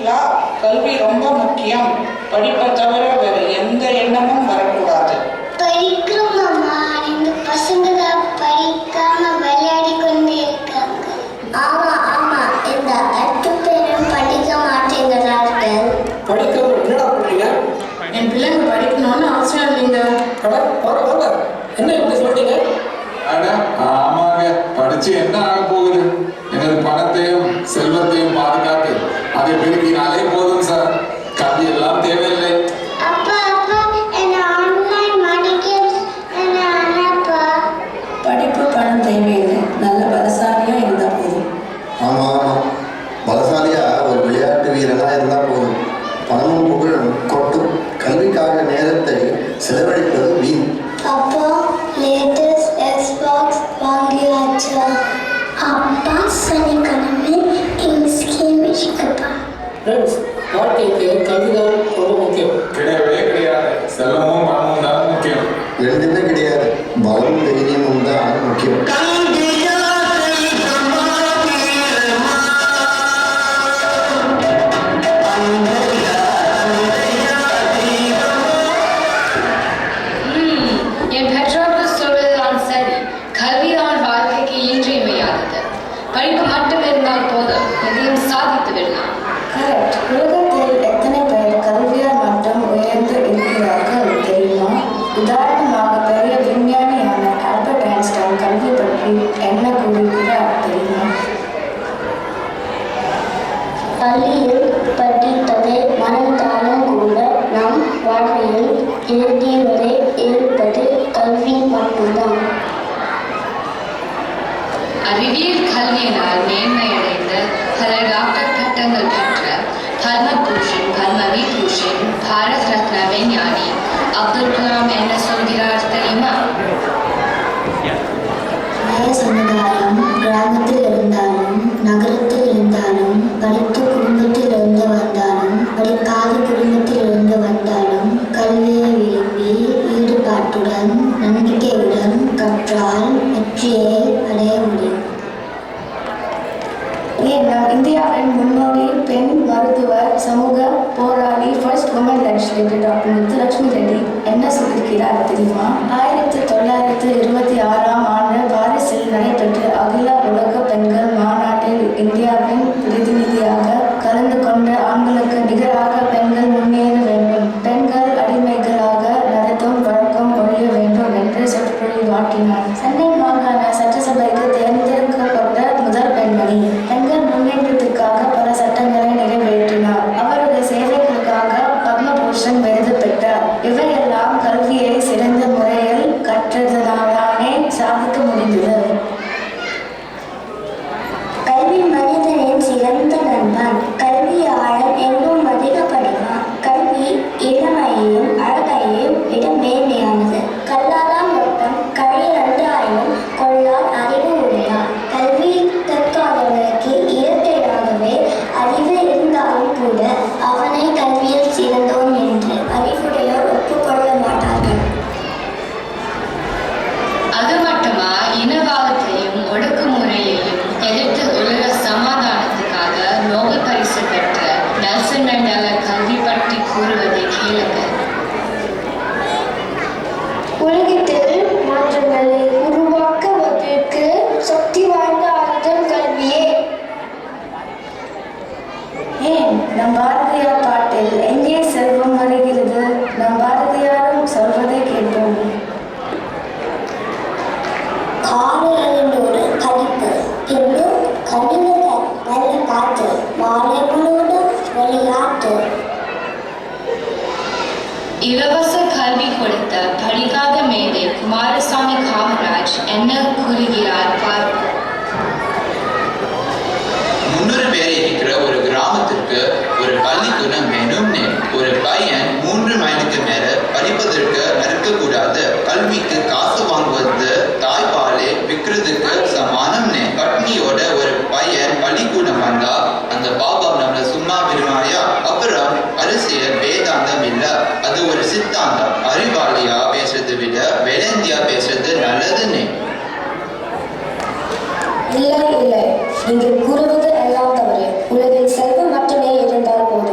லா கல்வி ரொம்ப முக்கியம். படிப்பை தவிர வேறு எந்த எண்ணமும் வரக்கூடாது. படிக்கிறோம் அம்மா. இந்த பசங்க தான் படிக்காம விளையாடி கொண்டே இருக்காங்க. ஆமா ஆமா, இந்த 8 பேரும் படிக்க மாட்டேங்கிறார்கள். படிக்கிறது என்னடா பண்றீங்க? என் பிள்ளைங்க படிக்கணும்னு அவசியம் இல்லைங்க. பரவாயில்ல, என்ன இப்படி சொல்றீங்க? ஆமாங்க, படிச்சு என்ன ஆக போகுது? எனது பணத்தையும் செல்வத்தையும் பாதுகாத்து அதை பெருக்கினாலே போதும் சார். கல்வி எல்லாம் தேவையில்லை. அப்பா அப்பா, என்ன ஆன்லைன் மாட்டிக்க என்ன அண்ணாப்பா. படிப்பு பணம் தேவையில்லை, நல்ல பலசாலியா இருந்தா போதும். ஆமா ஆமா, பலசாலியா ஒரு விளையாட்டு வீரனா இருந்தா போதும். பணமும் புகழும் கொட்டும். கல்விக்காக நேரத்தை செலவழிப்பது வீண். அப்பா, லேட்டஸ்ட் எக்ஸ்பாக்ஸ் வாங்கியாச்சா? அப்பா சனிக்கிழமை எங்க வச்சுக்கப்பா. ஃப்ரெண்ட்ஸ், வாழ்க்கைக்கு கல்விதான் ரொம்ப முக்கியம். கிடையவே கிடையாது. செல்வமும் பணமும் தான் முக்கியம். ரெண்டுமே கிடையாது, பலமும் தைரியமும் தான் முக்கியம். என் பெற்றோர்கள் சொல்வதுதான் சரி. கல்விதான் வாழ்க்கைக்கு இன்றியமையாதது. படிப்பு மட்டும் இருந்தால் போதும், எதையும் சாதித்து விடலாம். கரெக்ட். உலகத்தில் எத்தனை பேர் கல்வியால் மட்டும் உயர்ந்து இருக்கிறார்கள் தெரியுமா? உதாரணமாக பெரிய விஞ்ஞானியான ஆல்பர்ட் ஐன்ஸ்டைன் கல்வி பற்றி என்ன கூறுகிறார் தெரியுமா? பள்ளியில் படித்ததை மறந்தாலும் கூட நம் வாழ்க்கையில் இறுதி வரை இருப்பது கல்வி மட்டும்தான். அறிவியல் கல்வியினால் மேன்மையடைந்த பல டாக்டர் பட்டங்கள் பெற்ற பத்ம பூஷன், பத்ம விபூஷன், பாரத் ரத்னா விஞ்ஞானி அப்துல் கலாம் என்ன சொல்கிறார் தெரியுமா? சமுதாயம் கிராமத்தில் இருந்தாலும் நகரத்தில் இருந்தாலும், படித்த குடும்பத்தில் இருந்து வந்தாலும் படிக்காத குடும்பத்தில் இருந்து வந்தாலும், கல்வியை விரும்பி ஈடுபாட்டுடன் நம்பிக்கையுடன் கற்றால் வெற்றியை அடைய முடியும். நம் இந்தியாவின் முன்னோடி பெண் மருத்துவர், சமூக போராளி, first woman legislator doctor Muthulakshmi Reddy என்ன சொல்லியிருக்கிறார் தெரியுமா? 1926ஆம் ஆண்டு பாரிஸில் நடைபெற்ற அகில உலக பெண்கள் மாநாட்டில் இந்தியாவின் பிரதிநிதியாக கலந்து கொண்ட ஆண்களுக்கு நிகராக பெண்கள் முன்னேற வேண்டும், பெண்கள் அடிமைகளாக நடத்தும் வழக்கம் ஒழிய வேண்டும் என்று சொற்பொழிவாற்றினார். சென்னை மாகாண சட்டசபைக்கு தேர்ந்தெடுக்கப்பட்ட முதல் பெண்மணி. பெண்கள் முன்னேற்றத்திற்காக பல சட்டங்களை நிறைவேற்றினார். அவருடைய சேவைகளுக்காக பத்மபூஷன் விருது பெற்றார். இவையெல்லாம் கல்வியை சிறந்த முறையில் கற்றதனாலே சாதிக்க முடிந்தது. கல்வி மனிதனின் சிறந்த நண்பன். கல்வியாளன் எங்கும் அதிகப்படுவான். கல்வி இளமையையும் அழகையும் விட மேன்மையானது. கல்லாதான் ஒட்டம் கழியண்டு ஆயும் கொள்ளார் அறிவு உடையார். கல்வி கற்காதவனுக்கு இயற்கையாகவே அறிவு இருந்தாலும் கூட அவனை கல்வியில் சிறந்தோன் என்று அறிவுடையோர் ஒப்புக்கொள்ள மாட்டார்கள். அது மட்டுமா, இனவாதத்தையும் ஒடுக்குமுறையையும் எதிர்த்து உலக சமாதானத்துக்காக நோபல் பரிசு பெற்ற நெல்சன் மண்டேலா கல்வி பற்றி கூறுவதை கேளுங்கள். உலகத்தில் மாற்றங்களை உருவாக்குவதற்கு சக்தி வாய்ந்த ஆயுதம் கல்வியே. ஏன் நம் பாரதியார் பாட்டில் எங்கே செல்வம் வருகிறது? நம் பாரதியாரும் சொல்வதை கேட்போம். காலையோடு கடிப்பு, பின்பு கடினங்கள் நல்ல காற்று, மாலை முழுவதும் விளையாட்டு. இலவச கல்வி கொடுத்த படிக்காத மேதை குமாரசாமி காமராஜ் என்ன கூறுகிறார் பார்ப்போம். 300 பேர் இருக்கிற ஒரு கிராமத்திற்கு ஒரு பள்ளிக்கூடம் வேணும்னு ஒரு பையன் 3 மைலுக்கு மேல படிப்பதற்கு நடக்கக்கூடாது. கல்விக்கு காசு வாங்குவது தாய்ப்பாலே விற்கிறதுக்கு சமானம்னு. பட்னியோட ஒரு பையன் பள்ளிக்கூடம் வந்தா அந்த பாபா நம்மள சும்மா விடுவாயா? அப்புறம் அரசியல் வேதாந்தம் இல்ல, அது ஒரு சித்தாந்தம். அறிவாளியா பேசுறதை விட வேலந்தியா பேசுறது நல்லதுன்னு. இல்லை இல்லை, நீங்கள் கூறுவது எல்லாம் தவறு. உலகில் செல்வம் மட்டுமே இருந்தால் போதும்.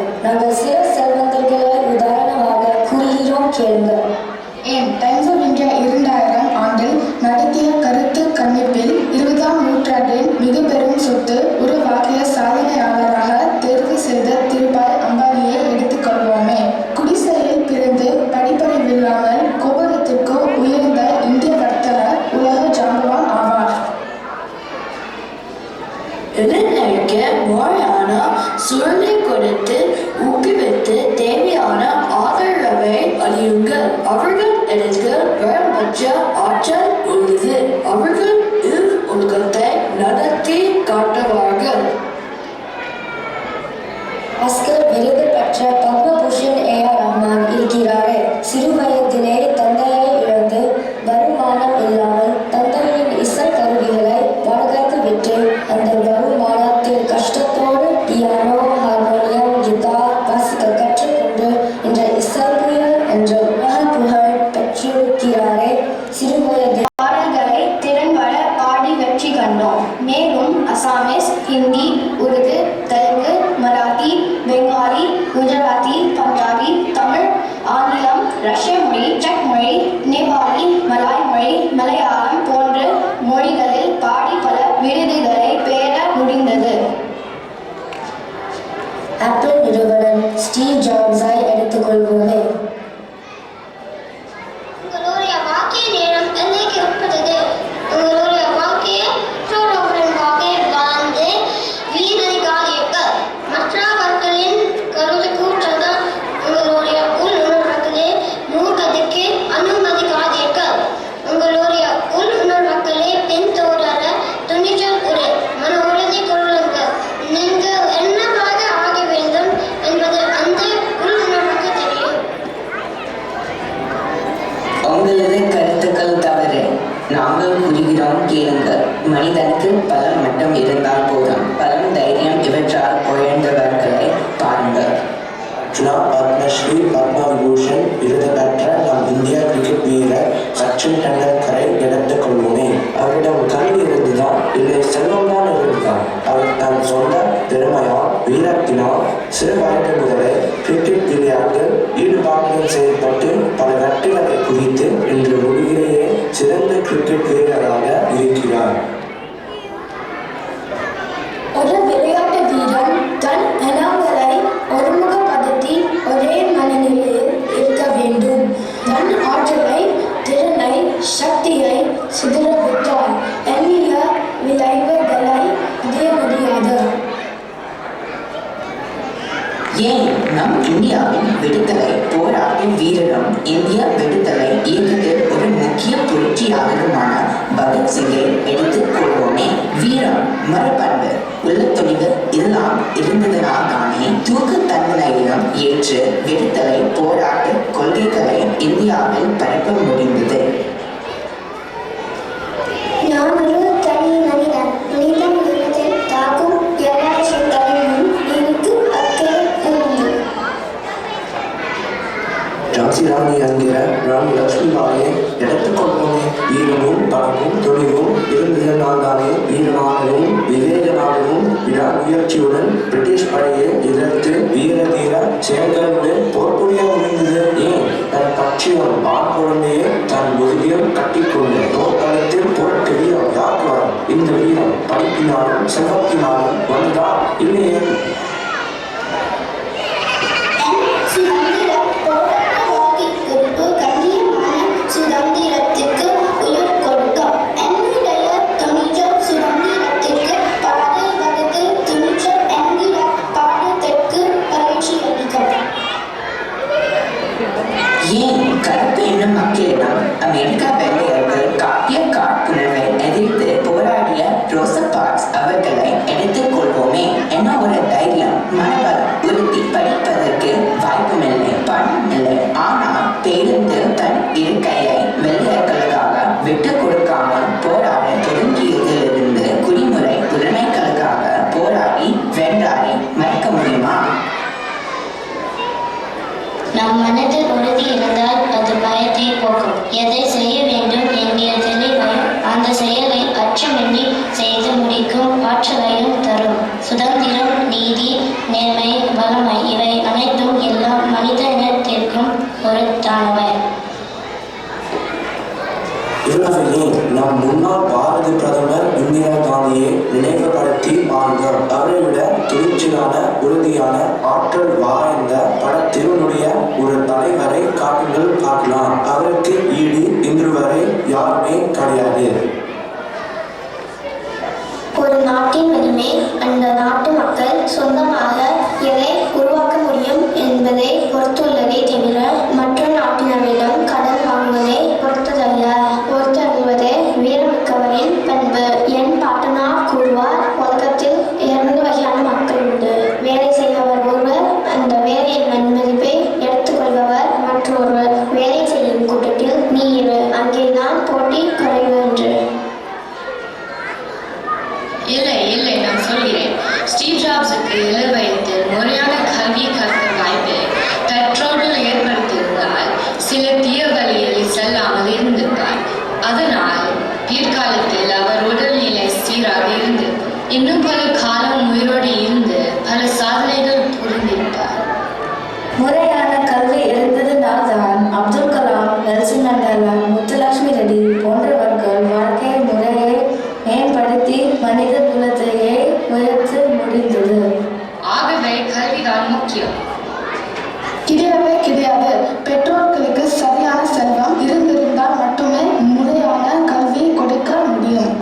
ஆஸ்கர் விருது பெற்ற பத்மபூஷன் A.R. ரஹ்மான் இருக்கிறாரே. சிறு வயதிலே தந்தையை இழந்து வருமானம் இல்லாமல் தந்தையின் இசை கருவிகளை வாடகைக்கு விட்டு அந்த வருமானத்தில் கஷ்டத்தோடு பியானோ, ஹார்மோனியம், கிட்டார் வாசிக்க கற்றுக்கொண்டு இன்ற இசைப்புயல் என்ற உலக புகழ் பெற்றிருக்கிறாரே. சிறு வயதில் பாடல்களை திறன்பட பாடி வெற்றி கண்டோம். மேலும் அசாமீஸ், ஹிந்தி, உருது, தெலுங்கு, மராத்தி, பெங்காலி, குஜராத்தி, பஞ்சாபி, தமிழ், ஆங்கிலம், ரஷ்ய மொழி, செக் மொழி, நேபாளி, மலாய் மொழி, மலையாளம் போன்ற மொழிகளில் பாடி பல விருதுகளை பெற முடிந்தது. ஆப்பிள் நிறுவனர் ஸ்டீவ் ஜாப்ஸை எடுத்துக்கொள்வோமே. உங்களுடைய வாக்கிய நேரம் எல்லைக்கு உட்பட்டது. உங்களுடைய வாக்கிய மற்றவர்களுக்காக வாழ்ந்து வீணடிக்காதீர்கள். மற்றவர்களின் கருத்துக்கூற்றங்கள் உங்களுடைய உள்ளுணர்வுகளை மூர்க்கத்துக்கு அனுமதிக்காதீர்கள். உங்களுடைய உள்ளுணர்வுகளை பின்தொடர துணிச்சல் உரை மன உறுதி கொள்ளுங்கள். நீங்கள் என்னவாக ஆக வேண்டும் என்பது அந்த உள்ளுணர்வுக்கு தெரியும். உங்களது கருத்துக்கள் தவறு. நாங்கள் கூறுகிறோம் கேளுங்கள். மனிதனுக்கு பலம் மட்டும் இருந்தால் போதும். பலம், தைரியம் இவற்றால் உயர்ந்தவர்களை பாருங்கள். பத்மஸ்ரீ, பத்ம விபூஷன் விருது பெற்ற நம் இந்திய கிரிக்கெட் வீரர் சச்சின் டெண்டுல்கரை எடுத்துக் கொள்வோமே. அவரிடம் கல்வி இருந்துதான், இல்லை செல்வம்தான் இருந்துதான். அவர் தன் சொந்த திறமையால், வீரத்தினால் சிறு வயது முதலே கிரிக்கெட் விளையாட்டில் ஈடுபாட்டுடன் செயல்பட்டு பல வெற்றிகளை குவித்து இன்று உலகிலேயே சிறந்த கிரிக்கெட் வீரராக இருக்கிறார். ஒரு விளையாட்டு வீரன் தன் எண்ணங்களை ஒருமுகப்படுத்தி ஒரே மனநிலையில் இருக்க வேண்டும். தன் ஆற்றலை, திறனை, சக்தியை சிதறவிட்டால் எண்ணிய விளைவுகளை அடைய முடியாது. ஏன் நம் இந்தியாவின் விடுதலை போராட்ட வீரரும் இந்திய விடுதலை இயக்கத்தில் ஒரு முக்கிய புரட்சியாளருமான பகத்சிங்கை எடுத்துக் கொள்வோமே. வீரம், மரபண்பு, உள்ளத்துணிவு எல்லாம் இருந்ததனால் தானே தூக்கு தண்டனையிலும் ஏற்று விடுதலை போராட்ட கொள்கைகளை இந்தியாவில் பரப்ப முடிந்தது. நான் ஒரு தனி மனிதன். மனித உலகத்தில் தாக்கும் எல்லா விஷயங்களிலும் எனக்கு அக்கறை உண்டு. ஜான்சி ராணி என்கிற ராணி லட்சுமிபாயை எடுத்துக்கொள்வோமே. வீரமும் பலமும் துணிவும் இருந்ததனால் தானே வீரமாகவும் விவேகமாகவும் விடாமுயற்சியுடன் பிரிட்டிஷ் படையை எதிர்த்து வீர தீர செயல்களுடன் போர் புரிய முடிந்தது. ஏன் தன் கட்சியும் ஆண் குழந்தையை தன் முதுகில் கட்டிக்கொண்டு போர்க்களத்தில் புரட்டு வீரம் யாருக்கு வரும்? இந்த வீரம் படிப்பினாலும் செல்வத்தினாலும் வந்ததா? இல்லையே. சுதந்திரத்திற்கு உயிர் கொடுக்கும். என்னுடைய துணிச்சல் சுதந்திரத்திற்கு பாதை வகுத்து துணிச்சல் என்கிற பாடத்திற்கு பயிற்சி அளிக்கும். ஏன் கருப்பு என்னும் மக்களிடம் அமெரிக்கா வெள்ளையர்கள் காட்டிய காழ்ப்புணர்வை எதிர்த்து போராடிய ரோசா பார்க்ஸ் அவர்களை எடுத்துக் கொள்வோமே. என்ன ஒரு தைரியம், மனபலம், உறுதி. படிப்பதற்கு வாய்ப்புமில்லை, பணம் இல்லை. ஆனால் பேருந்து தன் இருக்கையை வெள்ளையர்களுக்காக விட்டுக் கொடுக்காமல் போராட தொடங்கியதிலிருந்து குடிமுறை உரிமைகளுக்காக போராடி வென்றாரை மறக்க முடியுமா? நம் மனதில் உறுதி இருந்தால் அது பயத்தை போக்கும். எதை செய்ய வேண்டும் என்கிற தெளிவையும் அந்த செயலை அச்சமின்றி செய்து முடிக்கும் ஆற்றலையும் தரும். சுதந்திரம், நீதி, நேர்மை, வளமை இவை அனைத்தும் எல்லா மனித இனத்திற்கும் பொருத்தானவை. இவ்வளவையே நம் முன்னாள் பாரத பிரதமர் இந்திரா காந்தியை நினைவுபடுத்தி வாழ்ந்தார். அவரை விட துணிச்சலான, உறுதியான, ஆற்றல் வாய்ந்த படத்தினுடைய ஒரு தலைவரை காட்டுங்கள் பார்க்கலாம். அவருக்கு ஈடு இன்று வரை யாருமே கிடையாது. ஒரு நாட்டின் உரிமை அந்த நாட்டு மக்கள் சொந்தமாக எதை உருவாக்க முடியும் என்பதை பொறுத்துள்ளதை தவிர மற்ற நாட்டினரிடம் கடன் வாங்குவதை பொறுத்ததல்ல. பொறுத்தறிவதே வீரமிக்கவரின் பண்பு. என் பாட்டனார் கூறுவார், உலகத்தில் 2 வகையான மக்கள் உண்டு. வேலை செய்பவர் ஒருவர், தான் முக்கியம். கிடையவே கிடையாது. பெற்றோர்களுக்கு சரியான செல்வம் இருந்திருந்தால் மட்டுமே முறையான கல்வி கொடுக்க முடியும்.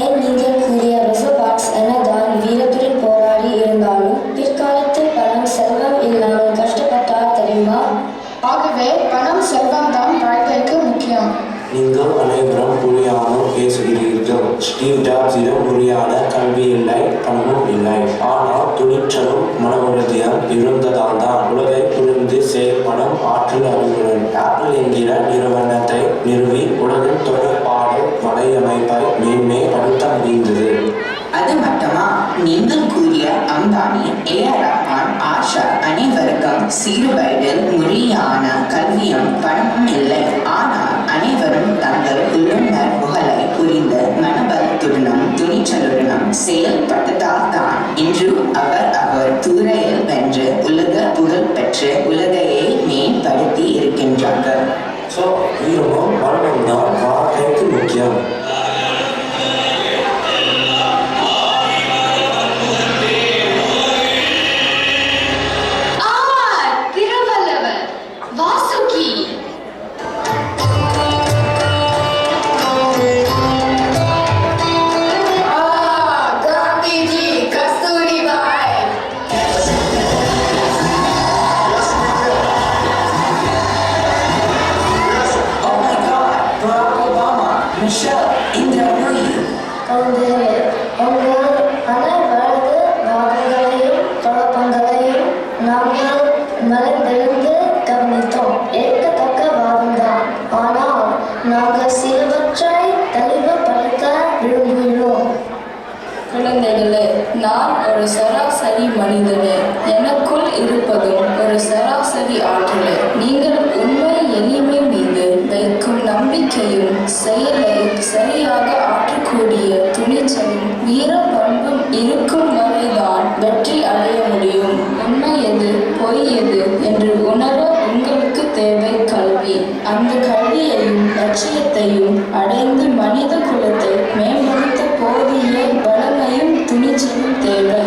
ஏன் நீங்கள் கூறிய ரிசர்வாட்ஸ் என்னதான் வீரத்துடன் போராடி இருந்தாலும் பிற்காலத்தில் பணம் செல்வம் இல்லாமல் கஷ்டப்பட்டார் தெரியுமா? ஆகவே பணம் செல்வம் தான் வாழ்க்கைக்கு முக்கியம். நீங்கள் அனைவரும் புரியாமல் பேசுகிறீர்கள். ஸ்டீவ் ஜாப்ஸிடம் முறையான கல்வி இல்லை, பணமும் இல்லை. ஆனால் துணிச்சலும் மன உறுதியும் இருந்ததால் தான் உலகை புரிந்து செயல்படும் ஆற்றல் அறிவுடன் ஆப்பிள் என்கிற நிறுவனத்தை நிறுவி உலகின் தொடர்பாடு வலையமைப்பை மேன்மைப்படுத்த முடிந்தது. அது மட்டுமா, நீங்கள் கூறிய அம்பானி, ஏஆர் ரஹ்மான், ஆஷா அனைவருக்கும் சிறு வயதில் முறையான கல்வியும் பணமும் இல்லை. ஆனால் அனைவரும் தங்கள் உள்ளுணர்வுகளை புரிந்து மனபலத்துடனும் துணிச்சலுடனும் செயல்பட்டதால் தான் இன்று அவர் துறையில் வென்று உலக புகழ் பெற்று உலகையே மேம்படுத்தி இருக்கின்றார்கள். வீரமும் பணமும் தான் வாழ்க்கைக்கு முக்கியம். Thiruvalluvar, Vasuki. Gandhiji, Kasturibai. Oh my God, Barack Obama, Michelle, Indira Nooyi. உங்கள் அனைவரது வாதங்களையும் குழப்பங்களையும் நாங்கள் மறைந்திருந்து கவனித்தோம். ஏற்கத்தக்க வாதம்தான். ஆனால் நாங்கள் சிலவற்றை தெளிவுபடுத்த விரும்புகிறோம். குழந்தைகளே, நான் ஒரு சராசரி மனிதனே. எனக்குள் இருப்பதும் ஒரு சராசரி ஆற்றலே. நீங்கள் உண்மை எளிமை மீது வைக்கும் நம்பிக்கையும் செயலை சரியாக ஆற்றக்கூடிய துணிச்சலும் வீர பண்பும் இருக்கும் வரைதான் வெற்றி அடைய முடியும். உண்மை எது, பொய் எது என்று உணர உங்களுக்கு தேவை கல்வி. அந்த கல்வியையும் லட்சியத்தையும் அடைந்து மனித குலத்தை மேம்படுத்த போதிய வளமையும் துணிச்சலும் தேவை.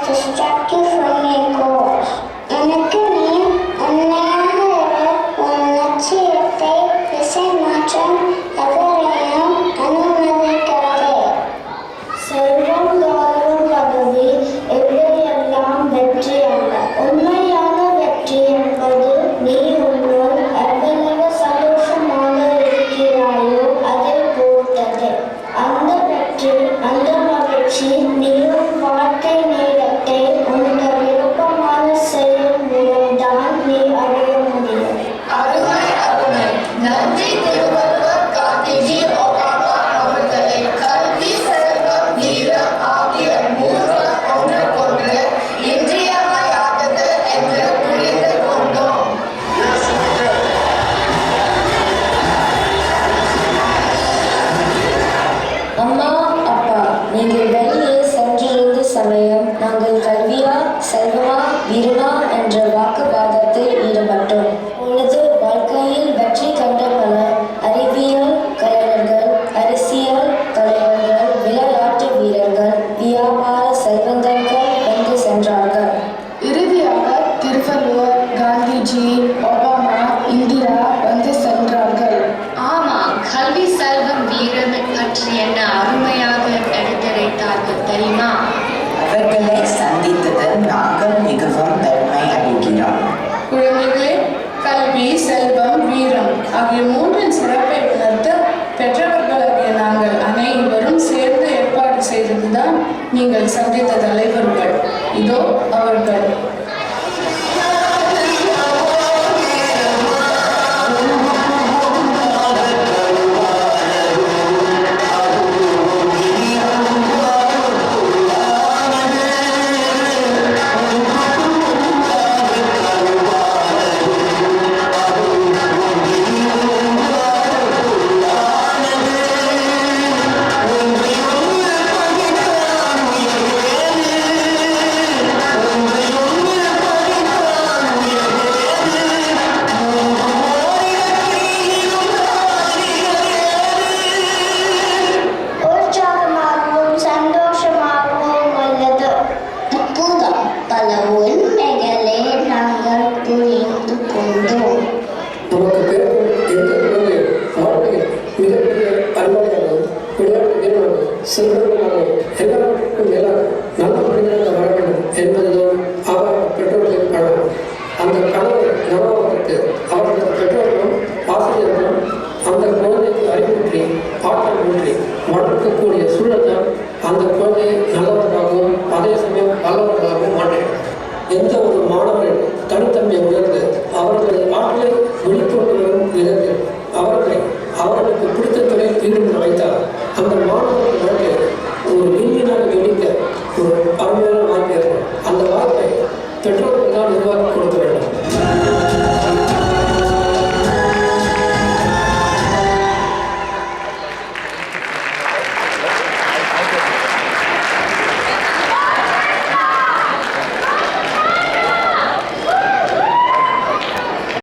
Distract you from your goals. எனக்கு நீ உன்னை நாங்கள் மிகவும் பெருமை அடைகிறோம். குழந்தைகளே, கல்வி, செல்வம், வீரம் ஆகிய மூன்றின் சிறப்பை உணர்த்த பெற்றவர்களாகிய நாங்கள் அனைவரும் சேர்ந்து ஏற்பாடு செய்ததுதான் நீங்கள் சந்தித்த தலைவர்கள். இதோ அவர்கள். உற்சாகமாகவும் சந்தோஷமாகவும் உள்ளது. இப்போதான் பல உண்மைகளை நாங்கள் புரிந்து கொண்டோம். நமக்கு பிறக்கும் எந்த குழந்தை வாழ்க்கையில் மிகப்பெரிய அறிவாளியாகவும் விளையாட்டு வீரராகவும் செல்வர்களாகவும் எல்லாருக்கும் மேலாக நல்ல மனிதனாக வர வேண்டும் என்பதுதான் அவர் பெற்றோர்களின் கனவு. அந்த கனவை நனவாவதற்கு அவர்களது பெற்றோர்களும் ஆசிரியர்களும் அந்த குழந்தைக்கு அறிவுற்றி ஆற்றல் ஊற்றி வளர்க்கக்கூடிய சூழல் தான் அந்த குழந்தையை நல்லவர்களாகவும் அதே சமயம் நல்லவர்களாகவும் மாற்றினார். எந்த ஒரு மாணவரின் தனித்தன்மையை உணர்ந்து அவர்களது ஆற்றலை வெளிக்கொண்டு வரும் விதத்தில் அவர்களுக்கு பிடித்த துறையில் ஈடுபட வைத்தார். அந்த மாணவர்கள் வாழ்க்கை ஒரு விண்மீனாக வெடிக்க ஒரு அருமையான வாய்ப்பு ஏற்படும். அந்த வாய்ப்பை பெற்றோர்கள் தான் உருவாக்கி